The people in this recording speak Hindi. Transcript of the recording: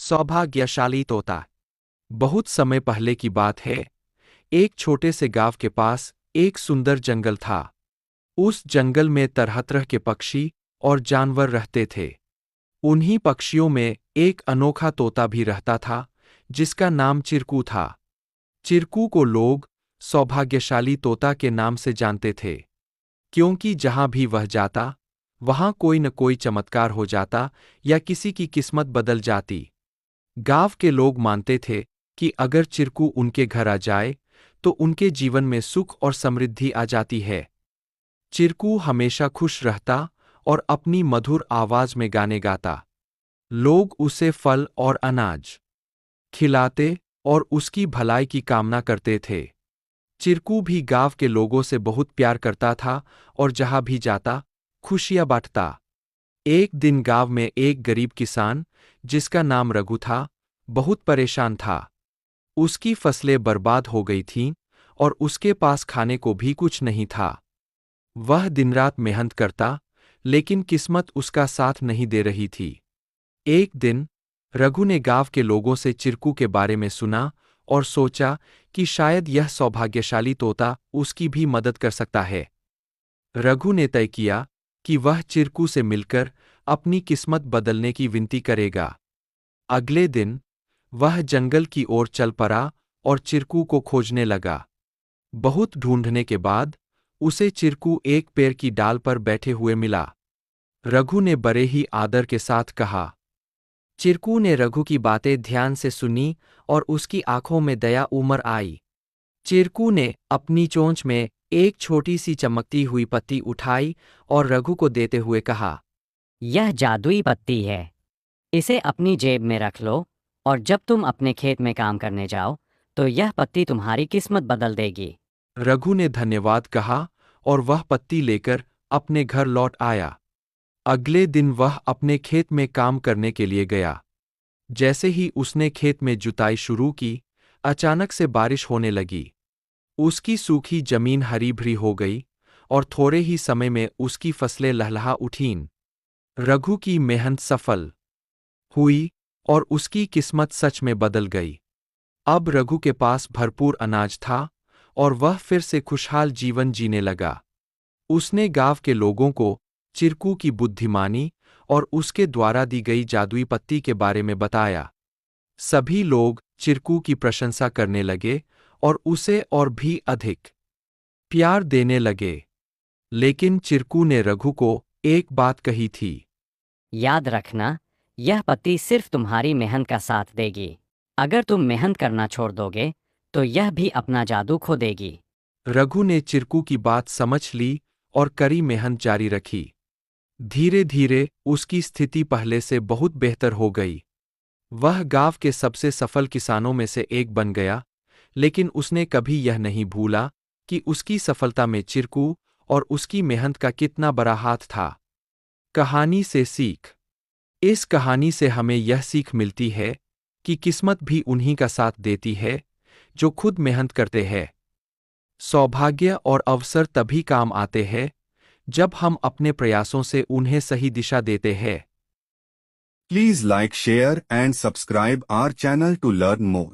सौभाग्यशाली तोता। बहुत समय पहले की बात है। एक छोटे से गांव के पास एक सुंदर जंगल था। उस जंगल में तरह तरह के पक्षी और जानवर रहते थे। उन्हीं पक्षियों में एक अनोखा तोता भी रहता था, जिसका नाम चिरकू था। चिरकू को लोग सौभाग्यशाली तोता के नाम से जानते थे, क्योंकि जहां भी वह जाता, वहां कोई न कोई चमत्कार हो जाता या किसी की किस्मत बदल जाती। गांव के लोग मानते थे कि अगर चिरकू उनके घर आ जाए तो उनके जीवन में सुख और समृद्धि आ जाती है। चिरकू हमेशा खुश रहता और अपनी मधुर आवाज में गाने गाता। लोग उसे फल और अनाज खिलाते और उसकी भलाई की कामना करते थे। चिरकू भी गांव के लोगों से बहुत प्यार करता था और जहां भी जाता, खुशियां बांटता। एक दिन गांव में एक गरीब किसान, जिसका नाम रघु था, बहुत परेशान था। उसकी फसलें बर्बाद हो गई थीं और उसके पास खाने को भी कुछ नहीं था। वह दिन-रात मेहनत करता, लेकिन किस्मत उसका साथ नहीं दे रही थी। एक दिन रघु ने गांव के लोगों से चिरकू के बारे में सुना और सोचा कि शायद यह सौभाग्यशाली तोता उसकी भी मदद कर सकता है। रघु ने तय किया कि वह चिरकू से मिलकर अपनी किस्मत बदलने की विनती करेगा। अगले दिन वह जंगल की ओर चल पड़ा और चिरकू को खोजने लगा। बहुत ढूंढने के बाद उसे चिरकू एक पेड़ की डाल पर बैठे हुए मिला। रघु ने बड़े ही आदर के साथ कहा। चिरकू ने रघु की बातें ध्यान से सुनी और उसकी आंखों में दया उमड़ आई। चिरकू ने अपनी चोंच में एक छोटी सी चमकती हुई पत्ती उठाई और रघु को देते हुए कहा, यह जादुई पत्ती है। इसे अपनी जेब में रख लो और जब तुम अपने खेत में काम करने जाओ तो यह पत्ती तुम्हारी किस्मत बदल देगी। रघु ने धन्यवाद कहा और वह पत्ती लेकर अपने घर लौट आया। अगले दिन वह अपने खेत में काम करने के लिए गया। जैसे ही उसने खेत में जुताई शुरू की, अचानक से बारिश होने लगी। उसकी सूखी जमीन हरी भरी हो गई और थोड़े ही समय में उसकी फसलें लहलहा उठीं। रघु की मेहनत सफल हुई और उसकी किस्मत सच में बदल गई। अब रघु के पास भरपूर अनाज था और वह फिर से खुशहाल जीवन जीने लगा। उसने गांव के लोगों को चिरकू की बुद्धिमानी और उसके द्वारा दी गई जादुई पत्ती के बारे में बताया। सभी लोग चिरकू की प्रशंसा करने लगे और उसे और भी अधिक प्यार देने लगे। लेकिन चिरकू ने रघु को एक बात कही थी। याद रखना, यह पत्ती सिर्फ तुम्हारी मेहनत का साथ देगी। अगर तुम मेहनत करना छोड़ दोगे तो यह भी अपना जादू खो देगी। रघु ने चिरकू की बात समझ ली और कड़ी मेहनत जारी रखी। धीरे धीरे उसकी स्थिति पहले से बहुत बेहतर हो गई। वह गांव के सबसे सफल किसानों में से एक बन गया, लेकिन उसने कभी यह नहीं भूला कि उसकी सफलता में चिरकू और उसकी मेहनत का कितना बड़ा हाथ था। कहानी से सीख। इस कहानी से हमें यह सीख मिलती है कि किस्मत भी उन्हीं का साथ देती है जो खुद मेहनत करते हैं। सौभाग्य और अवसर तभी काम आते हैं जब हम अपने प्रयासों से उन्हें सही दिशा देते हैं। Please like, share and subscribe our channel to learn more.